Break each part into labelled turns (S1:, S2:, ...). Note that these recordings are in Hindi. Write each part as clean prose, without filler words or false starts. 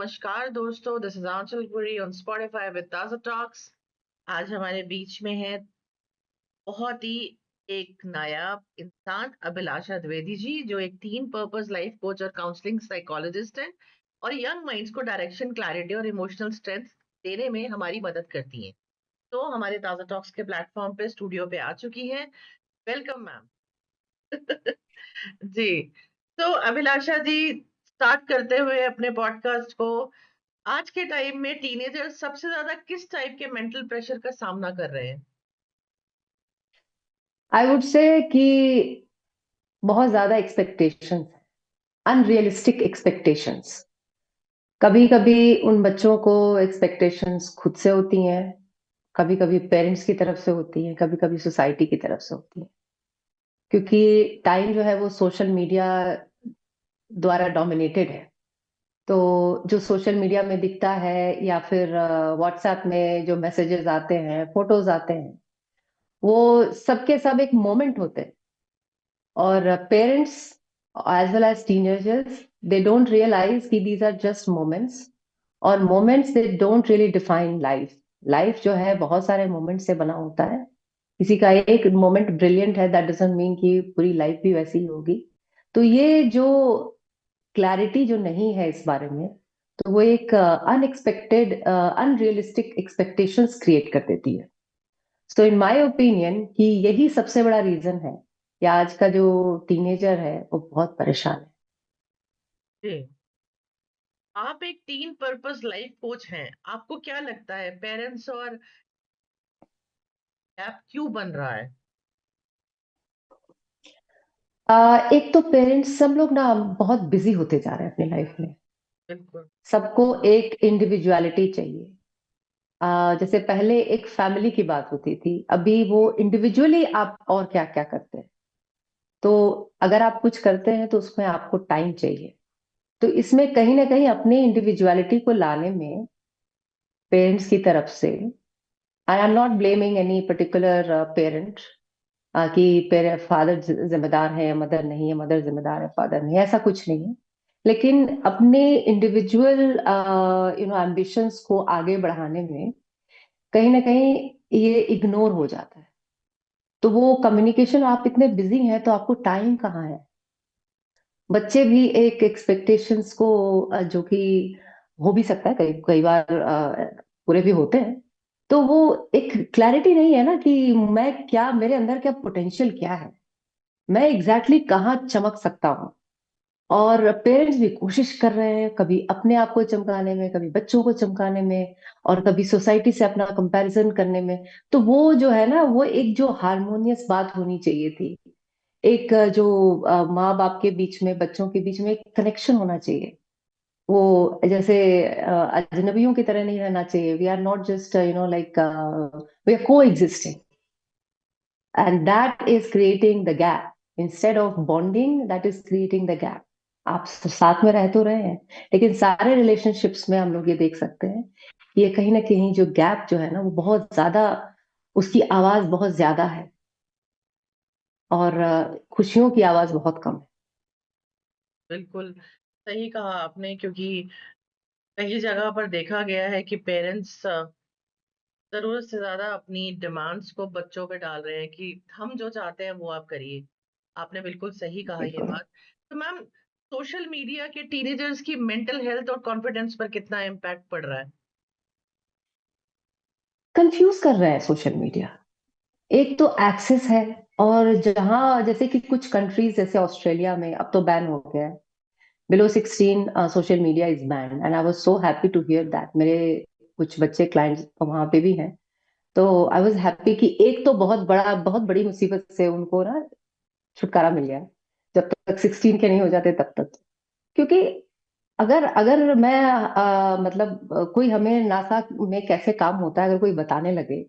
S1: नमस्कार दोस्तों, this is Aanchal Puri on Spotify with Taaza talks. आज हमारे बीच में है बहुत ही एक नायाब इंसान अभिलाषा द्विवेदी जी, जो एक टीन पर्पस लाइफ कोच और काउंसलिंग साइकोलॉजिस्ट है और यंग माइंड्स को डायरेक्शन, क्लैरिटी और इमोशनल स्ट्रेंथ देने में हमारी मदद करती हैं। तो हमारे ताजा टॉक्स के प्लेटफॉर्म पे स्टूडियो पे आ चुकी हैं। Welcome ma'am. जी। तो अभिलाषा जी, स्टार्ट करते हुए अपने पॉडकास्ट को, आज के टाइम में टीनेजर सबसे ज्यादा किस टाइप के मेंटल प्रेशर का सामना कर रहे हैं?
S2: आई वुड से कि बहुत ज्यादा एक्सपेक्टेशंस, अनरियलिस्टिक एक्सपेक्टेशंस। कभी कभी उन बच्चों को एक्सपेक्टेशंस खुद से होती हैं, कभी कभी पेरेंट्स की तरफ से होती हैं, कभी कभी सोसाइटी की तरफ से होती है। क्योंकि टाइम जो है वो सोशल मीडिया द्वारा डोमिनेटेड है। तो जो सोशल मीडिया में दिखता है या फिर व्हाट्सएप में जो मैसेजेस आते हैं, फोटोज आते हैं, वो सबके सब एक मोमेंट होते हैं। और parents as well as teenagers, they don't realize कि these are just moments, और moments they don't really define life. Life जो है बहुत सारे मोमेंट से बना होता है। किसी का एक मोमेंट ब्रिलियंट है, दैट डजंट मीन कि पूरी लाइफ भी वैसी ही होगी। तो ये जो क्लैरिटी जो नहीं है इस बारे में, तो वो एक अनएक्सपेक्टेड अनरियलिस्टिक एक्सपेक्टेशंस क्रिएट कर देती है। सो इन माय ओपिनियन कि यही सबसे बड़ा रीजन है कि आज का जो टीनेजर है वो बहुत परेशान है।
S1: जी। आप एक टीन पर्पस लाइफ कोच हैं, आपको क्या लगता है पेरेंट्स और गैप क्यों बन रहा है?
S2: एक तो पेरेंट्स सब लोग ना बहुत बिजी होते जा रहे हैं अपनी लाइफ में।
S1: बिल्कुल।
S2: सबको एक इंडिविजुअलिटी चाहिए। जैसे पहले एक फैमिली की बात होती थी, अभी वो इंडिविजुअली आप और क्या क्या करते हैं। तो अगर आप कुछ करते हैं तो उसमें आपको टाइम चाहिए। तो इसमें कहीं ना कहीं अपनी इंडिविजुअलिटी को लाने में पेरेंट्स की तरफ से, I am not blaming any particular parent कि पेरे फादर जिम्मेदार है या मदर नहीं है, मदर जिम्मेदार है फादर नहीं है, ऐसा कुछ नहीं है। लेकिन अपने इंडिविजुअल एम्बिशंस को आगे बढ़ाने में कहीं ना कहीं ये इग्नोर हो जाता है। तो वो कम्युनिकेशन, आप इतने बिजी हैं तो आपको टाइम कहाँ है। बच्चे भी एक एक्सपेक्टेशंस को जो कि हो भी सकता है, कई कई बार पूरे भी होते हैं। तो वो एक क्लैरिटी नहीं है ना कि मैं क्या, मेरे अंदर क्या पोटेंशियल क्या है, मैं एग्जैक्टली exactly कहाँ चमक सकता हूँ। और पेरेंट्स भी कोशिश कर रहे हैं, कभी अपने आप को चमकाने में, कभी बच्चों को चमकाने में, और कभी सोसाइटी से अपना कंपैरिजन करने में। तो वो जो है ना, वो एक जो हारमोनियस बात होनी चाहिए थी, एक जो माँ बाप के बीच में, बच्चों के बीच में एक कनेक्शन होना चाहिए। वो जैसे अजनबियों की तरह नहीं रहना चाहिए। We are not just like we are coexisting, and that is creating the gap. Instead of bonding, that is creating the gap. आप साथ में रह तो रहे हैं, लेकिन सारे रिलेशनशिप्स में हम लोग ये देख सकते हैं कि ये कहीं ना कहीं जो गैप जो है ना, वो बहुत ज्यादा, उसकी आवाज बहुत ज्यादा है, और खुशियों की आवाज बहुत कम है।
S1: बिल्कुल सही कहा आपने, क्योंकि कई जगह पर देखा गया है कि पेरेंट्स जरूरत से ज्यादा अपनी डिमांड्स को बच्चों पे डाल रहे हैं कि हम जो चाहते हैं वो आप करिए। आपने बिल्कुल सही कहा ये
S2: बिल्कुल
S1: बात। तो मैम, सोशल मीडिया के टीनेजर्स की मेंटल हेल्थ और कॉन्फिडेंस पर कितना इम्पैक्ट पड़ रहा है?
S2: कंफ्यूज कर रहा है सोशल मीडिया। एक तो एक्सेस है, और जहां जैसे कि कुछ कंट्रीज जैसे ऑस्ट्रेलिया में अब तो बैन हो गया है, below 16 social media is ban, and I was so happy to hear that. मेरे कुछ बच्चे क्लाइंट्स वहां पे भी हैं। तो आई वाज हैप्पी कि एक तो बहुत बड़ी मुसीबत से उनको ना छुटकारा मिल गया, जब तक 16 के नहीं हो जाते तब तक। क्योंकि अगर अगर मैं मतलब कोई हमें नासा में कैसे काम होता है, अगर कोई बताने लगे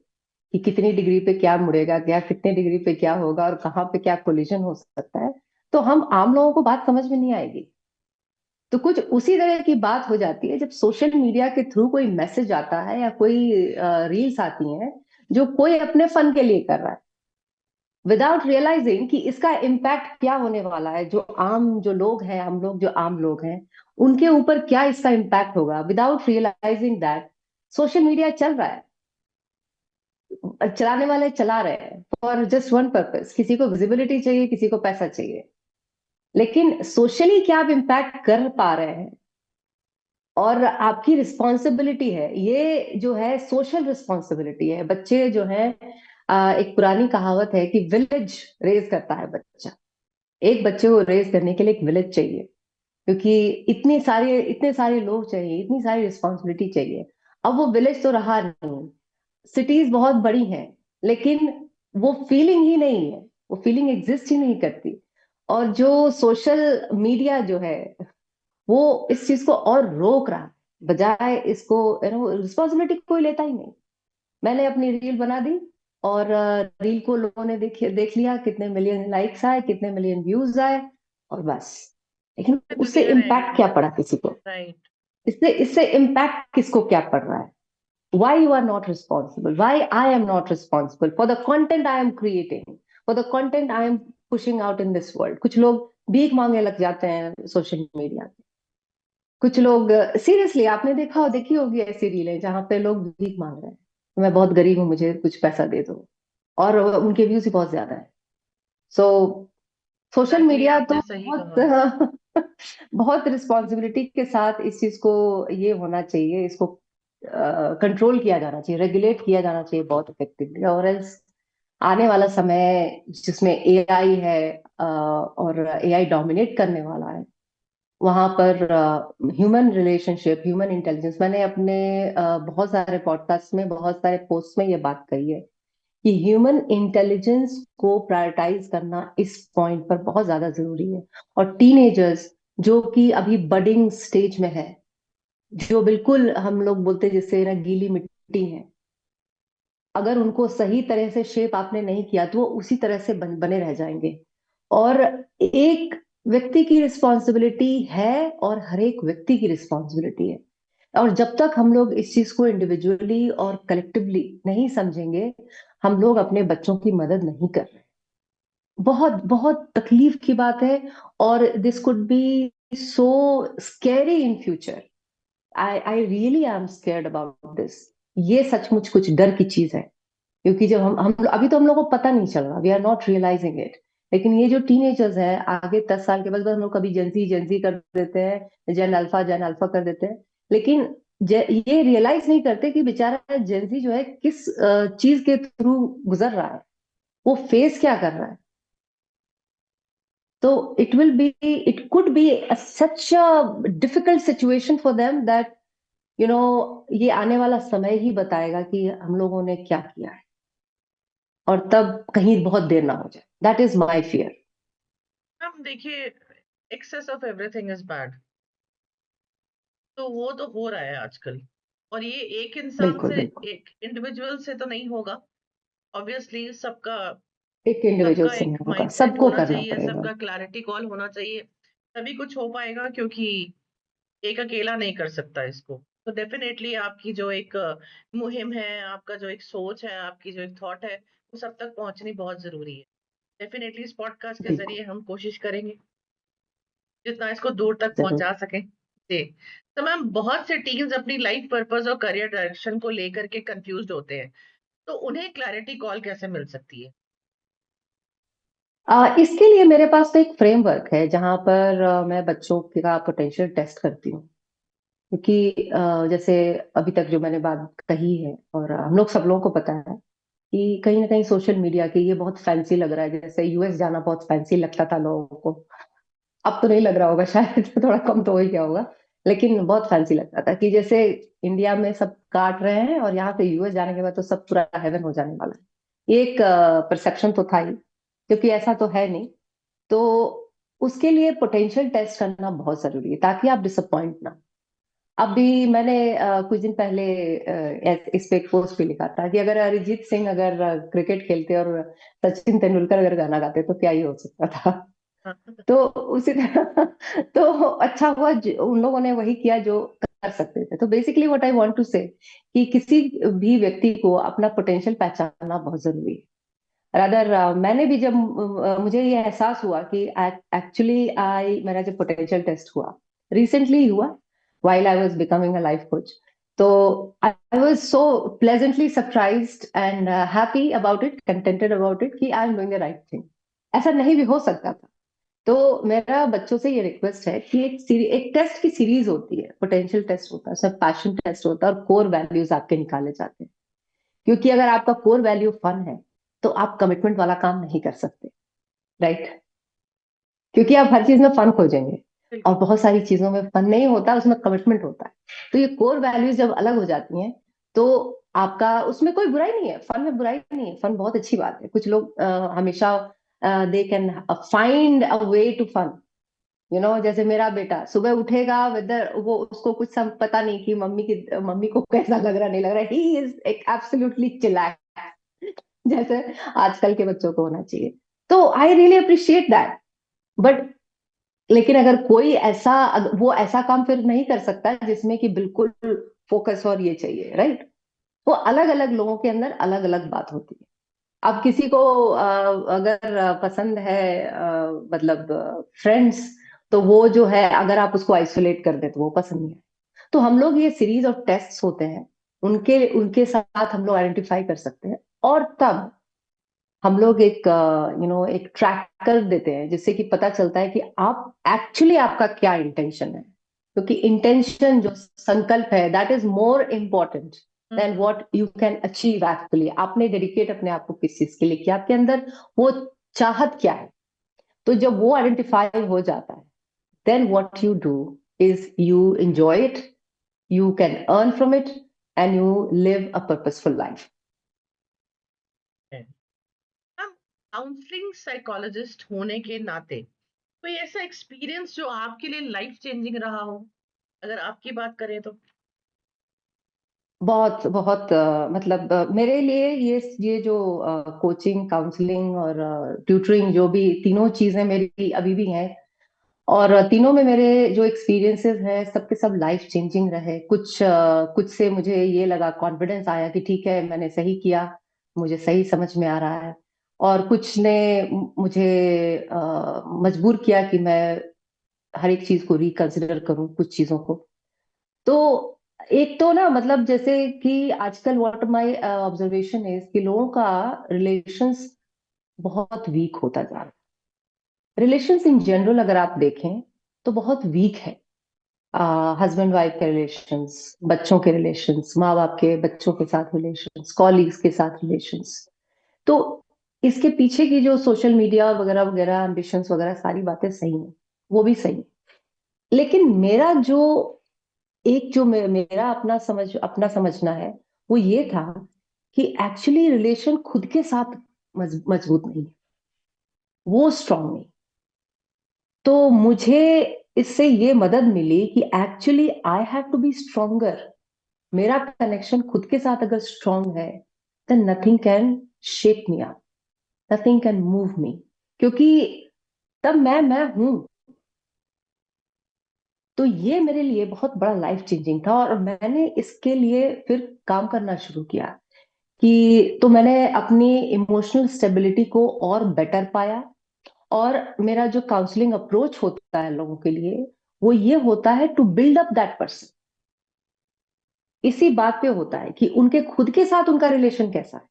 S2: कि कितनी डिग्री पे क्या मुड़ेगा, क्या कितने डिग्री पे क्या होगा, और कहाँ पे क्या कोलिजन हो सकता है, तो हम आम लोगों को बात समझ में नहीं आएगी। तो कुछ उसी तरह की बात हो जाती है जब सोशल मीडिया के थ्रू कोई मैसेज आता है या कोई रील्स आती हैं जो कोई अपने फन के लिए कर रहा है। विदाउट रियलाइजिंग कि इसका इम्पैक्ट क्या होने वाला है, जो लोग हैं, हम लोग जो आम लोग हैं, उनके ऊपर क्या इसका इम्पैक्ट होगा, without realising that social media चल रहा है, चलाने वाले चला रहे हैं फॉर जस्ट वन पर्पस, किसी को विजिबिलिटी चाहिए, किसी को पैसा चाहिए। लेकिन सोशली क्या आप इम्पैक्ट कर पा रहे हैं, और आपकी रिस्पॉन्सिबिलिटी है, ये जो है सोशल रिस्पॉन्सिबिलिटी है। बच्चे जो है, एक पुरानी कहावत है कि विलेज रेज करता है बच्चा। एक बच्चे को रेज करने के लिए एक विलेज चाहिए, क्योंकि इतने सारे लोग चाहिए, इतनी सारी रिस्पॉन्सिबिलिटी चाहिए। अब वो विलेज तो रहा नहीं, सिटीज बहुत बड़ी हैं, लेकिन वो फीलिंग ही नहीं है, वो फीलिंग एग्जिस्ट ही नहीं करती। और जो सोशल मीडिया जो है, वो इस चीज को और रोक रहा है, बजाय इसको, रिस्पॉन्सिबिलिटी कोई लेता ही नहीं। मैंने अपनी रील बना दी, और रील को लोगों ने देख लिया, कितने मिलियन लाइक्स आए, कितने मिलियन व्यूज आए, और बस। लेकिन
S1: तो
S2: उससे
S1: दे रहे
S2: इम्पैक्ट
S1: हैं।
S2: क्या पड़ा किसी को?
S1: राइट।
S2: इससे इससे इम्पैक्ट किसको क्या पड़ रहा है? Why you are not responsible? Why I am not responsible for the content I am creating, for the content I am pushing out in this world? कुछ लोग भीख मांगने लग जाते हैं सोशल मीडिया पे। कुछ लोग, सीरियसली आपने देखी होगी ऐसी रीलें जहां पे लोग भीख मांग रहे हैं, मैं बहुत गरीब हूँ, मुझे कुछ पैसा दे दो, और उनके व्यूज ही बहुत ज्यादा है। सो सोशल
S1: एग्जैक्टली,
S2: मीडिया तो
S1: आपने सही कहा।
S2: बहुत बहुत रिस्पॉन्सिबिलिटी के साथ इस चीज को, ये होना चाहिए, इसको कंट्रोल किया जाना चाहिए, रेगुलेट किया जाना चाहिए बहुत इफेक्टिवली, और एल्स आने वाला समय जिसमें एआई है, और एआई डोमिनेट करने वाला है, वहां पर ह्यूमन रिलेशनशिप, ह्यूमन इंटेलिजेंस, मैंने अपने बहुत सारे पॉडकास्ट में, बहुत सारे पोस्ट में ये बात कही है कि ह्यूमन इंटेलिजेंस को प्रायोरिटाइज करना इस पॉइंट पर बहुत ज्यादा जरूरी है। और टीनेजर्स जो कि अभी बडिंग स्टेज में है, जो बिल्कुल हम लोग बोलते हैं जिससे ना गीली मिट्टी है, अगर उनको सही तरह से शेप आपने नहीं किया तो वो उसी तरह से बने रह जाएंगे। और एक व्यक्ति की रिस्पॉन्सिबिलिटी है, और हर एक व्यक्ति की रिस्पॉन्सिबिलिटी है। और जब तक हम लोग इस चीज को इंडिविजुअली और कलेक्टिवली नहीं समझेंगे, हम लोग अपने बच्चों की मदद नहीं कर रहे। बहुत बहुत तकलीफ की बात है, और this could be so scary in future. I really I am scared about this. ये सचमुच कुछ डर की चीज है, क्योंकि जब हम अभी तो हम लोग को पता नहीं चल रहा, we are not realising it. लेकिन ये जो टीनेजर्स हैं, आगे 10 साल के बाद हम लोग कभी जेंजी कर देते हैं, जेन अल्फा कर देते हैं, लेकिन ये रियलाइज नहीं करते कि बेचारा जेंजी जो है किस चीज के थ्रू गुजर रहा है, वो फेस क्या कर रहा है। तो it could B such a difficult situation for them that, ये आने वाला समय ही बताएगा कि हम लोगों ने क्या किया है, और तब कहीं बहुत देर ना हो जाए। That is my fear.
S1: हम देखिए, excess of everything is bad. तो वो तो हो रहा है आजकल। और ये एक इंसान
S2: बिल्कुल
S1: से,
S2: बिल्कुल।
S1: एक इंडिविजुअल से तो नहीं होगा। ऑब्वियसली सबका
S2: एक इंडिविजुअल
S1: सबका
S2: से नहीं
S1: एक
S2: होगा,
S1: माइंडसेट
S2: सबको
S1: होना
S2: करना
S1: चाहिए,
S2: पड़ेगा।
S1: सबका क्लैरिटी कॉल होना चाहिए। तभी कुछ हो पाएगा, क्योंकि एक अकेला नहीं कर सकता इसको। तो डेफिनेटली आपकी जो एक मुहिम है, आपका जो एक सोच है, आपकी जो एक थॉट है, वो सब तक पहुंचनी बहुत जरूरी है। डेफिनेटली इस पॉडकास्ट के
S2: बिल्कुल।
S1: जरिए हम कोशिश करेंगे जितना इसको दूर तक
S2: जरूर।
S1: पहुंचा सकें। जी। तो मैम, बहुत से टीन्स अपनी लाइफ पर्पस और करियर डायरेक्शन को लेकर के कंफ्यूज्ड होते हैं। तो उन्हें क्लैरिटी कॉल कैसे मिल सकती है?
S2: इसके लिए मेरे पास तो एक फ्रेमवर्क है जहां पर मैं बच्चों का पोटेंशियल टेस्ट करती हूँ। क्योंकि जैसे अभी तक जो मैंने बात कही है, और हम लोग सब लोगों को पता है कि कहीं ना कहीं सोशल मीडिया के ये बहुत फैंसी लग रहा है, जैसे यूएस जाना बहुत फैंसी लगता था लोगों को। अब तो नहीं लग रहा होगा शायद, थोड़ा कम तो हो ही गया होगा, लेकिन बहुत फैंसी लगता था कि जैसे इंडिया में सब काट रहे हैं, और यहाँ से यूएस जाने के बाद तो सब पूरा हेवन हो जाने वाला है। ये एक परसेप्शन तो था ही, क्योंकि ऐसा तो है नहीं। तो उसके लिए पोटेंशियल टेस्ट करना बहुत जरूरी है, ताकि आप डिसअपॉइंट ना। अभी मैंने कुछ दिन पहले इस पे एक पोस्ट भी लिखा था कि अगर अरिजीत सिंह अगर क्रिकेट खेलते और सचिन तेंदुलकर अगर गाना गाते तो क्या ही हो सकता था। तो उसी तरह तो अच्छा हुआ उन लोगों ने वही किया जो कर सकते थे। तो basically what I want to say कि किसी भी व्यक्ति को अपना पोटेंशियल पहचानना बहुत जरूरी है। रादर मैंने भी जब मुझे ये एहसास हुआ कि एक्चुअली आई मेरा जब पोटेंशियल टेस्ट हुआ, रिसेंटली हुआ, while I was becoming a life coach. तो I was so pleasantly surprised and happy about it, contented about it कि I am doing the right thing. ऐसा नहीं भी हो सकता था। तो मेरा बच्चों से ये रिक्वेस्ट है कि एक टेस्ट की सीरीज होती है, पोटेंशियल टेस्ट होता है, सब पैशन टेस्ट होता है और कोर वैल्यूज आपके निकाले जाते हैं। क्योंकि अगर आपका कोर वैल्यू फन है तो आप कमिटमेंट वाला काम नहीं कर सकते, राइट? क्योंकि आप हर चीज में फन खोजेंगे और
S1: बिल्कुल।
S2: बहुत सारी चीजों में फन नहीं होता, उसमें कमिटमेंट होता है। तो ये कोर वैल्यूज जब अलग हो जाती हैं तो आपका उसमें कोई बुराई नहीं है, फन में बुराई नहीं है, फन बहुत अच्छी बात है। कुछ लोग हमेशा they can find a way to fun, जैसे मेरा बेटा सुबह उठेगा, वेदर वो उसको कुछ सब पता नहीं कि मम्मी को कैसा लग रहा नहीं लग रहा, ही इज एक एब्सोल्युटली चिलैक्स, जैसे आजकल के बच्चों को होना चाहिए। तो I really appreciate that. But लेकिन अगर कोई वो ऐसा काम फिर नहीं कर सकता जिसमें कि बिल्कुल फोकस और ये चाहिए, राइट? वो अलग अलग लोगों के अंदर अलग अलग बात होती है। अब किसी को अगर पसंद है मतलब फ्रेंड्स, तो वो जो है अगर आप उसको आइसोलेट कर दे तो वो पसंद नहीं है। तो हम लोग ये सीरीज ऑफ टेस्ट्स होते हैं, उनके उनके साथ हम लोग आइडेंटिफाई कर सकते हैं, और तब हम लोग एक एक ट्रैकर देते हैं जिससे कि पता चलता है कि आप एक्चुअली आपका क्या इंटेंशन है। क्योंकि इंटेंशन जो संकल्प है, that is more important then
S1: hmm.
S2: What you can achieve actually. आपने डेडिकेट अपने आप को किस चीज के लिए किया, आपके अंदर वो चाहत क्या है। तो जब वो आइडेंटिफाई हो जाता है, then what you do is you enjoy it, you can earn from it, and you live a purposeful life.
S1: हम काउंसलिंग साइकोलॉजिस्ट होने के नाते कोई ऐसा एक्सपीरियंस जो आपके लिए लाइफ चेंजिंग रहा हो, अगर आपकी बात करें तो?
S2: बहुत बहुत मतलब मेरे लिए ये जो कोचिंग, काउंसलिंग और ट्यूटरिंग, जो भी तीनों चीजें मेरी अभी भी हैं, और तीनों में मेरे जो एक्सपीरियंसेस हैं सबके सब लाइफ चेंजिंग रहे। कुछ से मुझे ये लगा, कॉन्फिडेंस आया कि ठीक है मैंने सही किया, मुझे सही समझ में आ रहा है। और कुछ ने मुझे मजबूर किया कि मैं हर एक चीज को रिकंसिडर करूं, कुछ चीजों को। तो एक तो ना मतलब जैसे कि आजकल व्हाट माय ऑब्जर्वेशन इज कि लोगों का रिलेशंस बहुत वीक होता जा रहा है। रिलेशंस इन जनरल अगर आप देखें तो बहुत वीक है। हस्बैंड वाइफ के रिलेशंस, बच्चों के रिलेशंस, माँ बाप के बच्चों के साथ रिलेशंस, कॉलीग्स के साथ रिलेशंस। तो इसके पीछे की जो सोशल मीडिया वगैरह वगैरह एम्बिशंस वगैरह सारी बातें सही हैं, वो भी सही है। लेकिन मेरा जो मेरा अपना समझना है, वो ये था कि एक्चुअली रिलेशन खुद के साथ मजबूत नहीं है, वो स्ट्रांग नहीं। तो मुझे इससे ये मदद मिली कि actually I have to be stronger. मेरा कनेक्शन खुद के साथ अगर स्ट्रांग है, then nothing can shake me up, nothing can move me. क्योंकि तब मैं हूं। तो ये मेरे लिए बहुत बड़ा लाइफ चेंजिंग था, और मैंने इसके लिए फिर काम करना शुरू किया कि तो मैंने अपनी इमोशनल स्टेबिलिटी को और बेटर पाया। और मेरा जो काउंसलिंग अप्रोच होता है लोगों के लिए, वो ये होता है to build up that person. इसी बात पे होता है कि उनके खुद के साथ उनका रिलेशन कैसा है।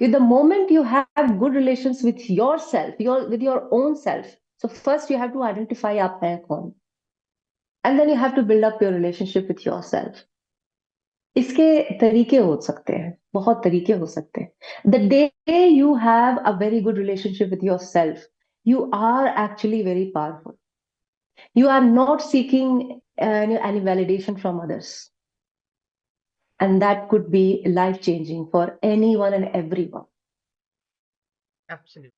S2: कि the moment you have good relations with your self, with your own self, so first you have to identify आप हैं कौन, and then you have to build up your relationship with your self. इसके तरीके हो सकते हैं, बहुत तरीके हो सकते हैं। The day you have a very good relationship with your self, you are actually very powerful. You are not seeking any validation from others. And that could be life changing for anyone and everyone.
S1: Absolutely.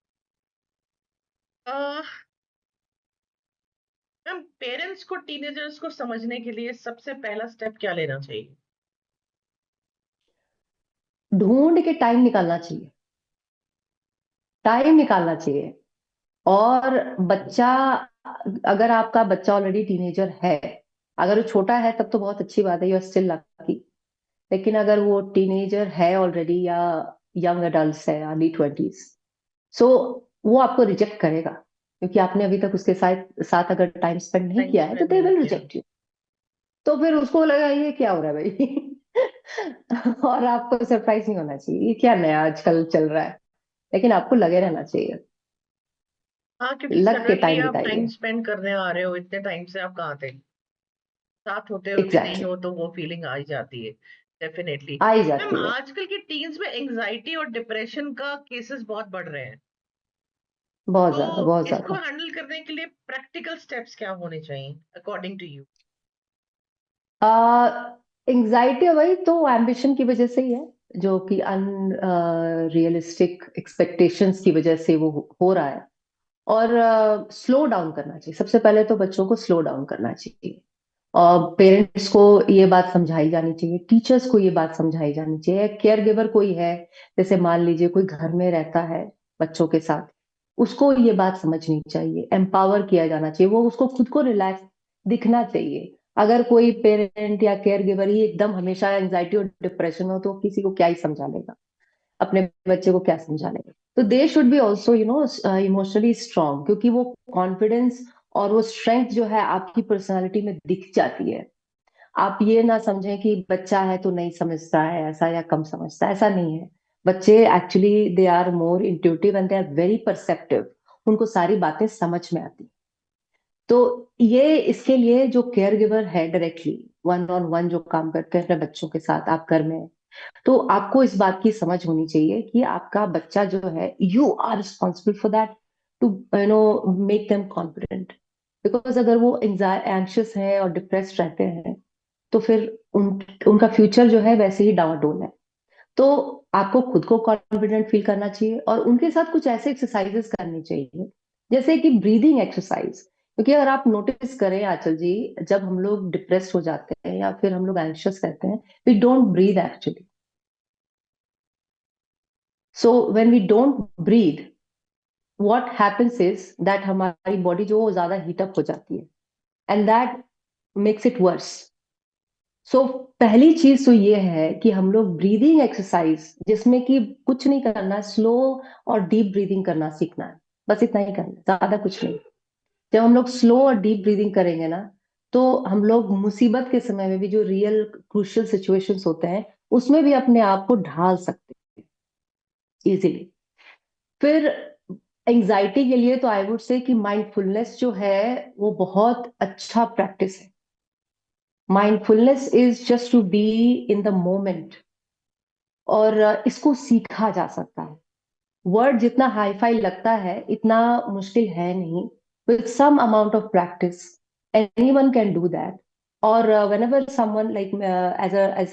S1: Ma'am, parents को टीनेजर्स को समझने के लिए सबसे पहला स्टेप क्या लेना चाहिए?
S2: ढूंढ के टाइम निकालना चाहिए, टाइम निकालना चाहिए। और बच्चा, अगर आपका बच्चा ऑलरेडी टीनेजर है, अगर वो छोटा है तब तो बहुत अच्छी बात है, यू आर स्टिल लकी। लेकिन अगर वो टीनेजर है ऑलरेडी, या यंग अडल्ट है, अर्ली 20s, सो वो आपको रिजेक्ट करेगा, क्योंकि आपने अभी तक उसके साथ साथ अगर टाइम स्पेंड नहीं
S1: टाइम
S2: किया है तो
S1: स्पेंड
S2: दे
S1: नहीं
S2: विल
S1: किया।
S2: Reject you. तो फिर उसको लगा ये क्या हो रहा है भाई और आपको सरप्राइज नहीं होना चाहिए, ये क्या नया आजकल चल रहा है, लेकिन आपको लगे रहना चाहिए,
S1: हाँ, क्योंकि
S2: लग के
S1: सडनली
S2: टाइम
S1: आप टाइम
S2: बिताइए।
S1: स्पेंड करने आ रहे हो, इतने टाइम से आप कहाँ थे, साथ होते हुए भी नहीं
S2: एग्जैक्टली
S1: हो, तो वो फीलिंग आ ही जाती है डेफिनेटली।
S2: आ ही
S1: मैम,
S2: जाती है।
S1: आजकल की टीन्स में एंजाइटी और डिप्रेशन का केसेस बहुत बढ़ रहे हैं,
S2: बहुत
S1: तो
S2: ज्यादा, बहुत
S1: इसको
S2: ज्यादा।
S1: हैंडल करने के लिए प्रैक्टिकल स्टेप्स क्या होने चाहिए अकॉर्डिंग टू यू?
S2: एंजाइटी वही तो एम्बिशन की वजह से ही है, जो कि अन रियलिस्टिक एक्सपेक्टेशंस की वजह से वो हो रहा है। और स्लो डाउन करना चाहिए, सबसे पहले तो बच्चों को स्लो डाउन करना चाहिए। और पेरेंट्स को ये बात समझाई जानी चाहिए, टीचर्स को ये बात समझाई जानी चाहिए, केयर गिवर कोई है, जैसे मान लीजिए कोई घर में रहता है बच्चों के साथ, उसको ये बात समझनी चाहिए, एम्पावर किया जाना चाहिए, वो उसको खुद को रिलैक्स दिखना चाहिए। अगर कोई पेरेंट या केयर गिवर ही एकदम हमेशा एंजाइटी और डिप्रेशन हो तो किसी को क्या ही समझा लेगा, अपने बच्चे को क्या समझा लेगा। तो they should be also emotionally strong, क्योंकि वो कॉन्फिडेंस और वो स्ट्रेंथ जो है आपकी पर्सनालिटी में दिख जाती है। आप ये ना समझें कि बच्चा है तो नहीं समझता है ऐसा, या कम समझता है, ऐसा नहीं है। बच्चे actually they are more intuitive and they are very perceptive, उनको सारी बातें समझ में आती। तो ये इसके लिए जो केयर गिवर है डायरेक्टली वन ऑन वन जो काम करते हैं अपने बच्चों के साथ, आप घर में, तो आपको इस बात की समझ होनी चाहिए कि आपका बच्चा जो है, you are responsible for that, to make them confident. Because अगर वो एंशियस है और डिप्रेस्ड रहते हैं तो फिर उनका फ्यूचर जो है वैसे ही डावाडोल है। तो आपको खुद को कॉन्फिडेंट फील करना चाहिए और उनके साथ कुछ ऐसे एक्सरसाइजेस करनी चाहिए, जैसे कि ब्रीदिंग एक्सरसाइज। क्योंकि अगर आप नोटिस करें आंचल जी, जब हम लोग डिप्रेस हो जाते हैं या फिर हम लोग एंशियस रहते हैं, we don't breathe actually. So when we don't breathe, what happens is that हमारी बॉडी जो वो ज्यादा हीटअप हो जाती है, and that makes it worse. So पहली चीज तो ये है कि हम लोग ब्रीदिंग एक्सरसाइज, जिसमें कि कुछ नहीं करना, स्लो और डीप ब्रीदिंग करना सीखना है, बस इतना ही करना है, ज्यादा कुछ नहीं। जब हम लोग स्लो और डीप ब्रीदिंग करेंगे ना, तो हम लोग मुसीबत के समय में भी, जो रियल क्रूशियल सिचुएशंस होते हैं, उसमें भी अपने आप को ढाल सकते हैं इजीली। फिर एंजाइटी के लिए तो आई वुड से कि माइंडफुलनेस जो है वो बहुत अच्छा प्रैक्टिस है। Mindfulness is just to be in the moment, और इसको सीखा जा सकता है। वर्ड जितना हाई फाई लगता है इतना मुश्किल है नहीं, with some amount of practice anyone can do that. और whenever someone like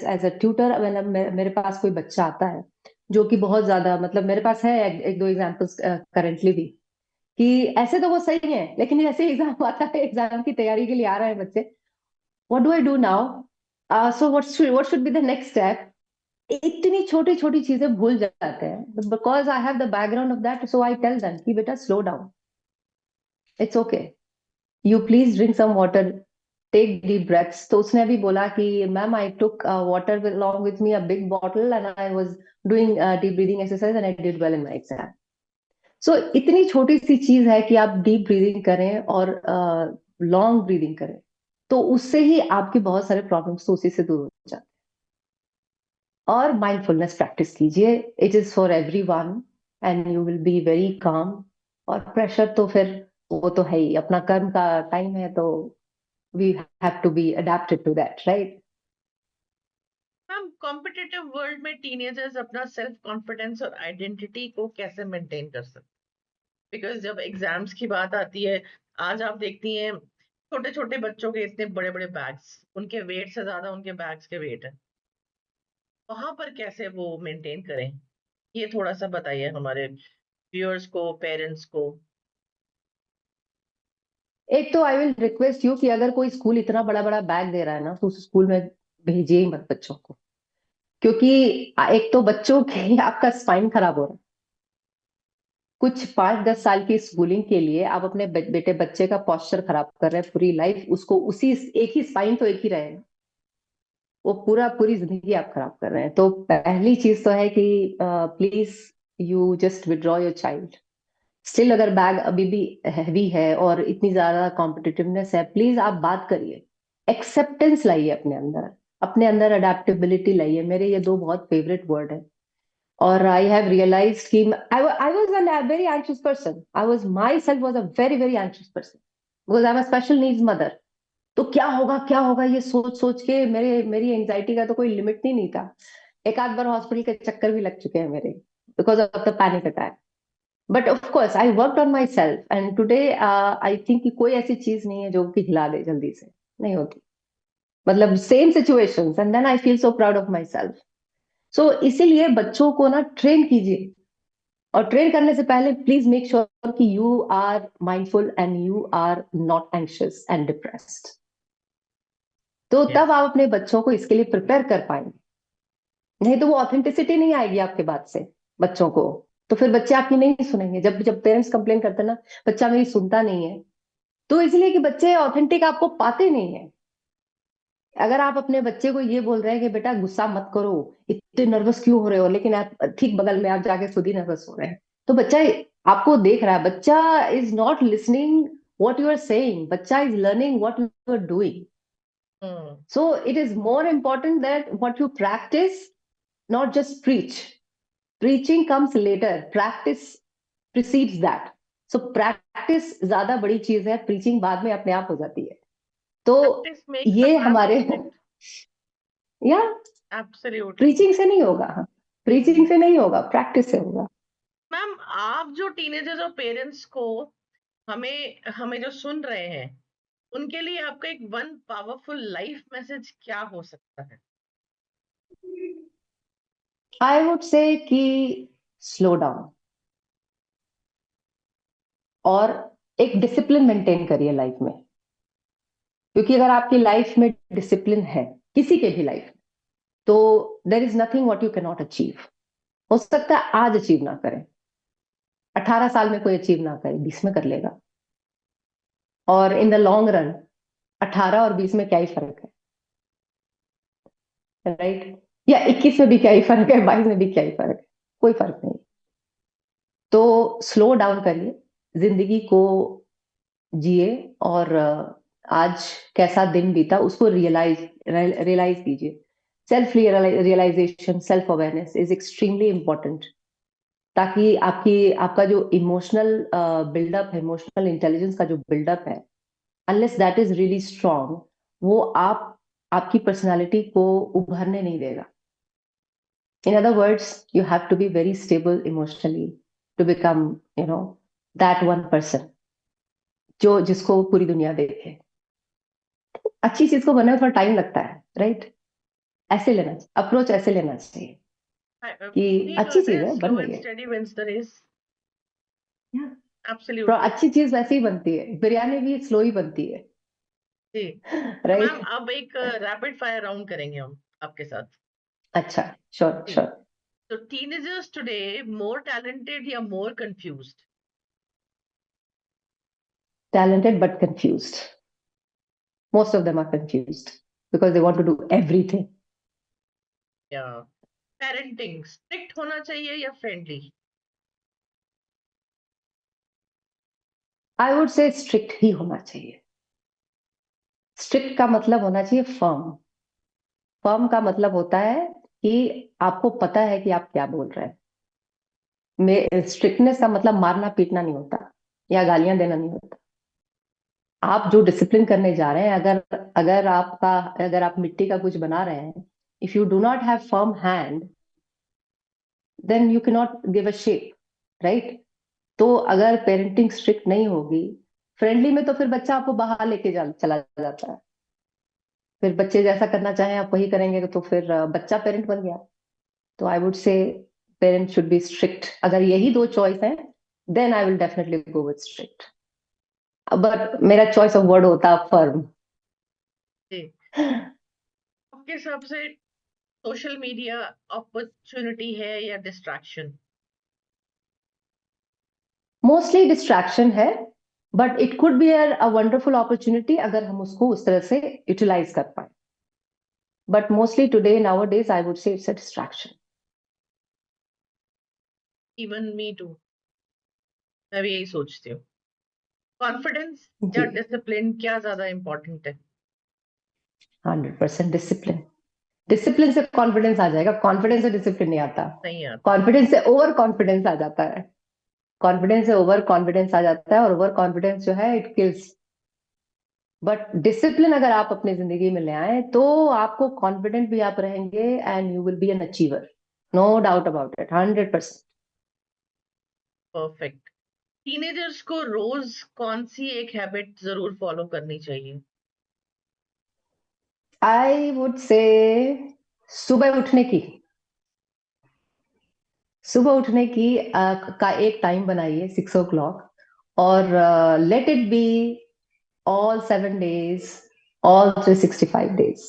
S2: as a tutor, मेरे पास कोई बच्चा आता है जो कि बहुत ज्यादा, मतलब मेरे पास है एक दो एग्जांपल्स करेंटली भी, कि ऐसे तो वो सही है लेकिन ऐसे एग्जाम आता है, एग्जाम की तैयारी के लिए आ रहे हैं बच्चे, what do I do now, so what should be the next step. इतनी छोटी छोटी चीजें भूल जाते हैं, because I have the background of that, so I tell them कि बेटा slow down, it's okay, you please drink some water, take deep breaths. तो उसने अभी बोला कि ma'am I took water along with me a big bottle and I was doing deep breathing exercise and I did well in my exam. सो इतनी छोटी सी चीज है कि आप डीप ब्रीदिंग करें और लॉन्ग ब्रीदिंग करें, तो उससे ही आपके बहुत सारे प्रॉब्लम्स तो उसी से दूर हो जाते हैं। और माइंडफुलनेस प्रैक्टिस कीजिए, it is for every one, and you will be very calm. और प्रेशर तो फिर वो तो है ही, अपना कर्म का टाइम है, तो we have to be adapted to that, right.
S1: Ma'am, competitive world में टीनेजर्स अपना सेल्फ कॉन्फिडेंस और आइडेंटिटी को कैसे मेंटेन कर सकते? बिकॉज जब एग्जाम्स की बात आती है, आज आप देखती हैं छोटे छोटे बच्चों के इतने बड़े बड़े बैग्स, उनके वेट से ज्यादा उनके बैग्स के वेट है, वहां पर कैसे वो मेंटेन करें? ये थोड़ा सा बताइए हमारे व्यूअर्स को, पेरेंट्स को।
S2: एक तो आई विल रिक्वेस्ट यू कि अगर कोई स्कूल इतना बड़ा बड़ा बैग दे रहा है ना, तो उस स्कूल में भेजिए ही मत बच्चों को। क्योंकि एक तो बच्चों के आपका स्पाइन खराब हो रहा है, कुछ 5-10 साल की स्कूलिंग के लिए आप अपने बेटे बच्चे का पोस्चर खराब कर रहे हैं, पूरी लाइफ उसको उसी एक ही स्पाइन तो एक ही रहेगा, वो पूरा पूरी जिंदगी आप खराब कर रहे हैं। तो पहली चीज तो है कि please you just withdraw your child. Still अगर बैग अभी भी हैवी है और इतनी ज्यादा कॉम्पिटिटिवनेस है, प्लीज आप बात करिए, एक्सेप्टेंस लाइए अपने अंदर, अपने अंदर अडेप्टेबिलिटी लाइए। मेरे ये दो बहुत फेवरेट वर्ड है। और आई हैव रियलाइज्ड कि I was a very anxious person, I was my self was a very very anxious person, because I am a special needs mother. तो क्या होगा ये सोच सोच के मेरी एंजाइटी का तो कोई लिमिट नहीं था। एक आध बार हॉस्पिटल के चक्कर भी लग चुके हैं मेरे, because of the panic attack. But of course I worked on my self and today I think कि कोई ऐसी चीज नहीं है जो कि हिला दे जल्दी से, नहीं होती। मतलब same situations and then I feel so proud of myself. So इसीलिए बच्चों को ना ट्रेन कीजिए, और ट्रेन करने से पहले प्लीज मेक श्योर कि you are mindful and you are not anxious and depressed. तो तब
S1: यस।
S2: आप अपने बच्चों को इसके लिए प्रिपेयर कर पाएंगे। नहीं तो वो ऑथेंटिसिटी नहीं आएगी आपके बात से बच्चों को। तो फिर बच्चे आपकी नहीं सुनेंगे। जब जब पेरेंट्स कंप्लेन करते हैं ना, बच्चा मेरी सुनता नहीं है, तो इसलिए कि बच्चे ऑथेंटिक आपको पाते नहीं है। अगर आप अपने बच्चे को ये बोल रहे हैं कि बेटा गुस्सा मत करो, इतने नर्वस क्यों हो रहे हो, लेकिन आप ठीक बगल में आप जाके खुद ही नर्वस हो रहे हैं, तो बच्चा आपको देख रहा है। बच्चा is not listening what you are saying, बच्चा is learning what you are doing.
S1: Hmm.
S2: So it is more important that what you practice, not just preach. Preaching comes later, practice precedes that. So practice ज्यादा बड़ी चीज है, preaching बाद में अपने आप हो जाती है। तो
S1: प्रैक्टिस मेक्स द
S2: ये
S1: मैन
S2: हमारे
S1: परफेक्ट।
S2: या
S1: एब्सोल्युटली।
S2: प्रीचिंग से नहीं होगा, प्रीचिंग से नहीं होगा, प्रैक्टिस से होगा।
S1: मैम, आप जो टीनेजर्स और पेरेंट्स को हमें हमें जो सुन रहे हैं, उनके लिए आपका एक वन पावरफुल लाइफ मैसेज क्या हो सकता है?
S2: आई वुड से कि स्लो डाउन, और एक डिसिप्लिन मेंटेन करिए लाइफ में। क्योंकि अगर आपकी लाइफ में डिसिप्लिन है, किसी के भी लाइफ में, तो there is nothing what you can not achieve. हो सकता है आज अचीव ना करें, 18 साल में कोई अचीव ना करे, 20 में कर लेगा। और इन द लॉन्ग रन 18 और 20 में क्या ही फर्क है, राइट? या 21 में भी क्या ही फर्क है, 22 में भी क्या ही फर्क है, कोई फर्क नहीं। तो स्लो डाउन करिए, जिंदगी को जिए, और आज कैसा दिन बीता उसको रियलाइज कीजिए। Self realisation, self awareness is extremely important, ताकि आपका जो इमोशनल बिल्डअप है, इमोशनल इंटेलिजेंस का जो बिल्डअप है, unless that is really strong, वो आपकी पर्सनालिटी को उभरने नहीं देगा। In other words, you have to be very stable emotionally to become, you know, that one person जो जिसको पूरी दुनिया देखे। अच्छी चीज को बनने में थोड़ा टाइम लगता है, राइट? ऐसे लेना, अप्रोच ऐसे लेना चाहिए कि
S1: ठीक
S2: अच्छी
S1: कहते
S2: चीज
S1: हैं,
S2: है, बन
S1: स्लो
S2: रही
S1: एंड
S2: है।
S1: Steady wins the race.
S2: तो
S1: एब्सोल्युटली।
S2: अच्छी चीज वैसे ही बनती है, बिरयानी भी स्लो ही बनती है,
S1: जी। तो मैम,
S2: राइट?
S1: अब एक रैपिड फायर राउंड करेंगे हम आपके साथ।
S2: अच्छा, श्योर
S1: जी।
S2: श्योर।
S1: तो टीनेजर्स टुडे मोर टैलेंटेड या मोर confused?
S2: Talented but confused. Most of them are confused because they want to do everything.
S1: या पेरेंटिंग स्ट्रिक्ट होना चाहिए या friendly?
S2: I would say strict ही होना चाहिए। स्ट्रिक्ट का मतलब होना चाहिए फर्म। फर्म का मतलब होता है कि आपको पता है कि आप क्या बोल रहे हैं। स्ट्रिक्टनेस का मतलब मारना पीटना नहीं होता, या गालियां देना नहीं होता। आप जो डिसिप्लिन करने जा रहे हैं, अगर आप मिट्टी का कुछ बना रहे हैं, if you do not have firm hand, then you can not give a shape, right? तो अगर पेरेंटिंग स्ट्रिक्ट नहीं होगी, फ्रेंडली में तो फिर बच्चा आपको बाहर लेके चला जाता है। फिर बच्चे जैसा करना चाहें आप वही करेंगे, तो फिर बच्चा पेरेंट बन गया। तो I would say parent should be strict. अगर यही दो चॉइस है, then I will definitely go with strict. But मेरा चॉइस ऑफ वर्ड होता फर्म।
S1: जी। आपके हिसाब से सोशल मीडिया अपॉर्चुनिटी है या डिस्ट्रैक्शन?
S2: मोस्टली डिस्ट्रैक्शन है, but it could be a wonderful opportunity अगर हम उसको उस तरह से यूटिलाइज कर पाए। but mostly today, nowadays, I would say it's a distraction.
S1: Even me too, मैं भी यही सोचती हूँ। कॉन्फिडेंस या
S2: जी,
S1: डिसिप्लिन क्या ज्यादा इम्पोर्टेंट है?
S2: 100% डिसिप्लिन। डिसिप्लिन से कॉन्फिडेंस आ जाएगा, कॉन्फिडेंस से डिसिप्लिन नहीं आता।
S1: नहीं आता।
S2: कॉन्फिडेंस से ओवर कॉन्फिडेंस आ जाता है, कॉन्फिडेंस से ओवर कॉन्फिडेंस आ जाता है, और ओवर कॉन्फिडेंस जो है इट किल्स। बट डिसिप्लिन अगर आप अपनी जिंदगी में ले आए तो आपको कॉन्फिडेंट भी आप रहेंगे, and you will be an achiever, no doubt about it, 100%।
S1: Perfect. Teenagers को रोज कौन सी एक हैबिट जरूर फॉलो करनी चाहिए?
S2: आई वुड से सुबह उठने की, सुबह उठने की का एक टाइम बनाइए, 6 o'clock, और let it be all 7 days, all 365 days।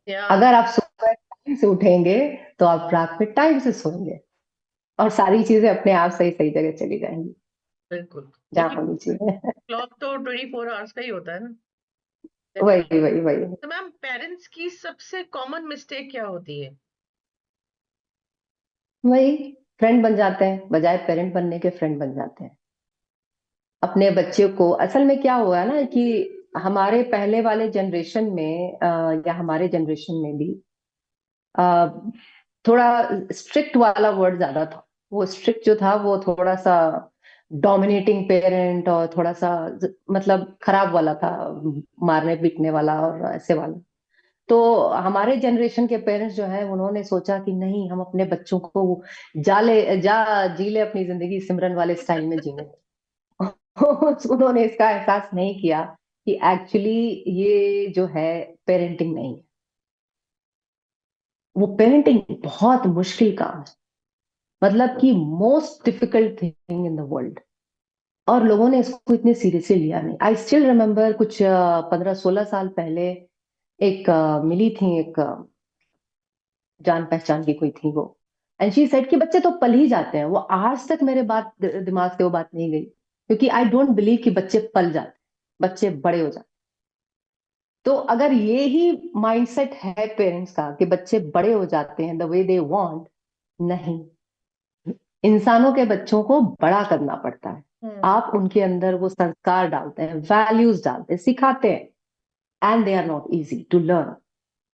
S1: या
S2: अगर आप सुबह टाइम से उठेंगे तो आप रात में टाइम से सोएंगे, और सारी चीजें अपने आप सही सही जगह चली जाएंगी,
S1: बिल्कुल,
S2: जहाँ
S1: क्योंकि
S2: होनी चाहिए।
S1: क्लॉक तो 24 आवर्स का ही होता है ना।
S2: वही वही वही।
S1: तो मैम, पेरेंट्स की सबसे कॉमन मिस्टेक क्या होती है?
S2: वही, फ्रेंड बन जाते हैं, बजाय पेरेंट बनने के फ्रेंड बन जाते हैं। अपने बच्चे को, असल में क्या हुआ है ना कि हमारे पहले वाले जनरेशन में या हमारे जनरेशन में भी अ, थोड़ा स्ट्रिक्ट वाला वर्ड ज्यादा था। वो स्ट्रिक्ट जो था वो थोड़ा सा डोमिनेटिंग पेरेंट, और थोड़ा सा मतलब खराब वाला था, मारने पीटने वाला और ऐसे वाला। तो हमारे जनरेशन के पेरेंट्स जो है उन्होंने सोचा कि नहीं, हम अपने बच्चों को जी ले अपनी जिंदगी सिमरन वाले स्टाइल में जीने। उन्होंने इसका एहसास नहीं किया कि एक्चुअली ये जो है पेरेंटिंग नहीं है, वो पेरेंटिंग बहुत मुश्किल काम है, मतलब कि most difficult thing in the world. और लोगों ने इसको इतने सीरियसली लिया नहीं। आई स्टिल रिमेम्बर कुछ 15-16 साल पहले एक मिली थी, एक जान पहचान की कोई थी वो, एंड शी सेड कि बच्चे तो पल ही जाते हैं। वो आज तक मेरे दिमाग से वो बात नहीं गई, क्योंकि आई डोंट बिलीव कि बच्चे पल जाते हैं, बच्चे बड़े हो जाते हैं। तो अगर ये ही माइंडसेट है पेरेंट्स का कि बच्चे बड़े हो जाते हैं द वे दे वांट, नहीं, इंसानों के बच्चों को बड़ा करना पड़ता है।
S1: हम्म।
S2: आप उनके अंदर वो संस्कार डालते हैं, वैल्यूज डालते हैं, सिखाते हैं, and they are not easy to learn,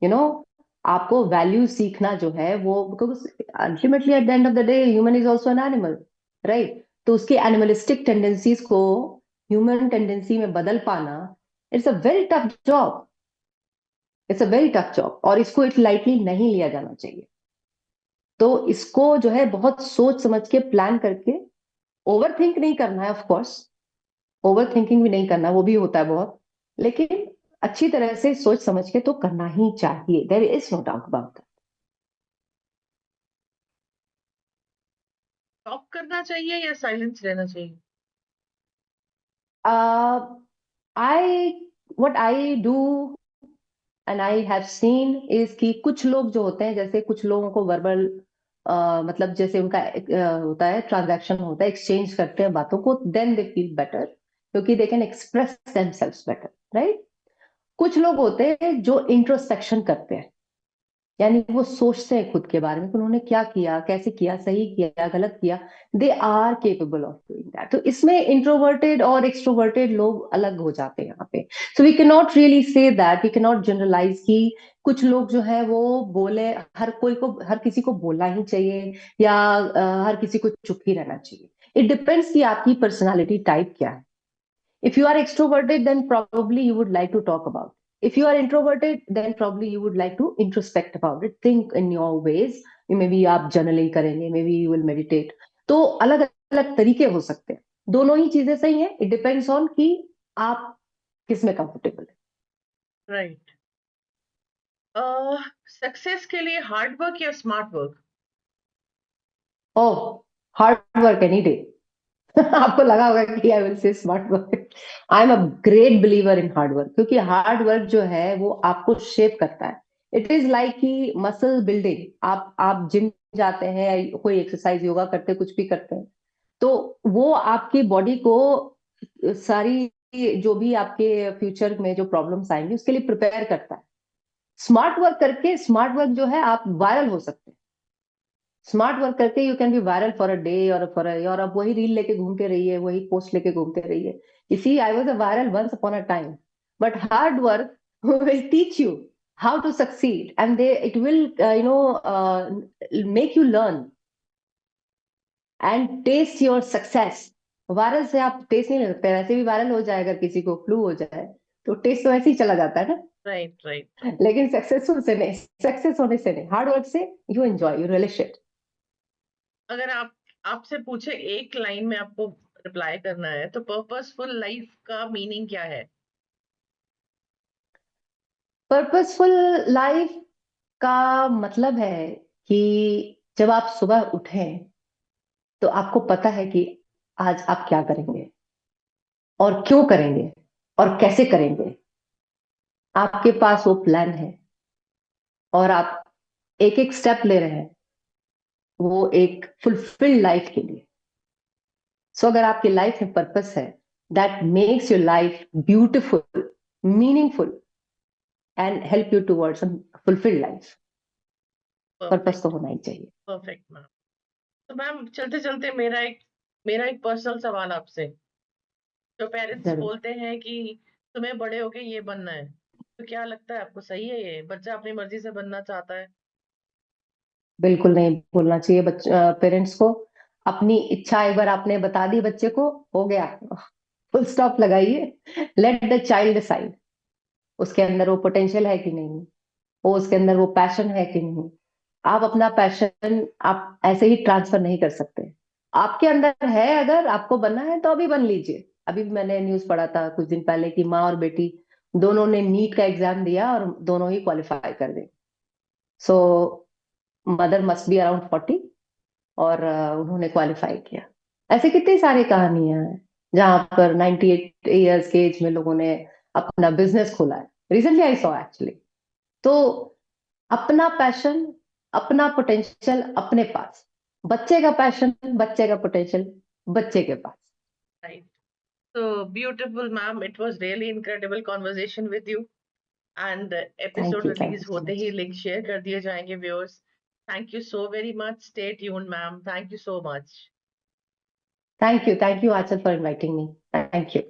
S2: you know. आपको वैल्यू सीखना जो है वो, because ultimately at the end of the day human is also an animal, right? तो उसकी एनिमलिस्टिक टेंडेंसीज को ह्यूमन टेंडेंसी में बदल पाना, it's a very tough job, it's a very tough job, और इसको इट लाइटली नहीं लिया जाना चाहिए। तो इसको जो है बहुत सोच समझ के प्लान करके, ओवर थिंक नहीं करना है ऑफ कोर्स, ओवर थिंकिंग भी नहीं करना, वो भी होता है बहुत, लेकिन अच्छी तरह से सोच समझ के तो करना ही चाहिए, there is no doubt about
S1: talk करना चाहिए या साइलेंस रहना चाहिए?
S2: That. I what I do and I have seen is कि कुछ लोग जो होते हैं, जैसे कुछ लोगों को वर्बल मतलब जैसे उनका होता है, ट्रांजैक्शन होता है, एक्सचेंज करते हैं बातों को, देन दे फील बेटर, क्योंकि they can express themselves better, right? कुछ लोग होते हैं जो इंट्रोस्पेक्शन करते हैं, यानी वो सोचते हैं खुद के बारे में कि उन्होंने क्या किया, कैसे किया, सही किया, गलत किया। They are capable of doing that. तो इसमें इंट्रोवर्टेड और एक्सट्रोवर्टेड लोग अलग हो जाते हैं यहाँ पे। So we can not really say that, we can not generalise कि कुछ लोग जो है वो बोले, हर कोई को, हर किसी को बोलना ही चाहिए, या हर किसी को चुप ही रहना चाहिए। इट डिपेंड्स कि आपकी पर्सनालिटी टाइप क्या है। If you are extroverted, then probably you would like to talk about. If you are introverted, then probably you would like to introspect about it. Think in your ways. Maybe आप journaling करेंगे, maybe you will meditate. तो अलग अलग तरीके हो सकते हैं। दोनों ही चीजें सही हैं। It depends on कि आप किस में कंफर्टेबल है।
S1: राइट। सक्सेस के लिए हार्ड वर्क या स्मार्ट वर्क?
S2: ओह, हार्ड वर्क एनी डे। आपको लगा होगा कि I will say smart work. I am a great believer in hard work, क्योंकि हार्ड वर्क जो है वो आपको शेप करता है। इट इज लाइक कि मसल बिल्डिंग, आप जिम जाते हैं, कोई एक्सरसाइज, योगा करते हैं, कुछ भी करते हैं, तो वो आपकी बॉडी को सारी जो भी आपके फ्यूचर में जो प्रॉब्लम्स आएंगी उसके लिए प्रिपेयर करता है। स्मार्ट वर्क जो है आप वायरल हो सकते हैं। स्मार्ट वर्क करके you can be viral for a day और अब वही रील लेके घूमते रहिए, वही पोस्ट लेके घूमते रहिए। इसी I was a viral once upon a time, but hard work will teach you how to succeed and they it will make you learn and taste your success. Viral से आप टेस्ट नहीं ले सकते, वैसे भी वायरल हो जाए, अगर किसी को फ्लू हो जाए तो टेस्ट तो ऐसे ही चला जाता है ना।
S1: Right right.
S2: लेकिन सक्सेसफुल से नहीं, सक्सेस होने से नहीं, हार्ड वर्क से you enjoy, you relish it.
S1: अगर आप आपसे पूछे एक लाइन में आपको रिप्लाई करना है, तो पर्पसफुल लाइफ का मीनिंग क्या है?
S2: पर्पसफुल लाइफ का मतलब है कि जब आप सुबह उठें तो आपको पता है कि आज आप क्या करेंगे और क्यों करेंगे और कैसे करेंगे। आपके पास वो प्लान है और आप एक एक स्टेप ले रहे हैं वो एक फुलफिल्ड लाइफ के लिए। सो अगर आपकी लाइफ में पर्पस है, that makes your life beautiful, meaningful and help you towards fulfilled life. Purpose तो
S1: परफेक्ट।
S2: होना ही चाहिए।
S1: Perfect ma'am. तो मैम, चलते चलते मेरा एक पर्सनल सवाल आपसे। जो पेरेंट्स
S2: जरूर।
S1: बोलते हैं कि तुम्हें बड़े होके ये बनना है, तो क्या लगता है आपको, सही है ये? बच्चा अपनी मर्जी से बनना चाहता है?
S2: बिल्कुल नहीं बोलना चाहिए पेरेंट्स को। अपनी इच्छा एक बार आपने बता दी बच्चे को, हो गया, फुल स्टॉप लगाइए। लेट द चाइल्ड डिसाइड, उसके अंदर वो पोटेंशियल है कि नहीं, वो उसके अंदर वो पैशन है कि नहीं। आप अपना पैशन आप ऐसे ही ट्रांसफर नहीं कर सकते। आपके अंदर है, अगर आपको बनना है तो अभी बन लीजिए। अभी भी मैंने न्यूज पढ़ा था कुछ दिन पहले कि माँ और बेटी दोनों ने नीट का एग्जाम दिया और दोनों ही क्वालिफाई कर गए। सो मदर मस्ट बी अराउंड 40 और उन्होंने क्वालिफाई किया। ऐसे कितनी सारी कहानियां हैं जहां पर 98 ईयर्स के एज में लोगों ने अपना बिजनेस खोला है। Recently I saw actually. तो अपना पैशन, अपना पोटेंशियल अपने पास, बच्चे का पैशन, बच्चे का पोटेंशियल बच्चे के पास।
S1: राइट। तो beautiful ma'am, it was really incredible conversation with you. And episode
S2: thank
S1: release
S2: you so
S1: होते
S2: मच।
S1: ही लिंक शेयर कर दिए जाएंगे viewers. Thank you so very much. Stay tuned ma'am, thank you so much.
S2: Thank you Aanchal for inviting me. Thank you.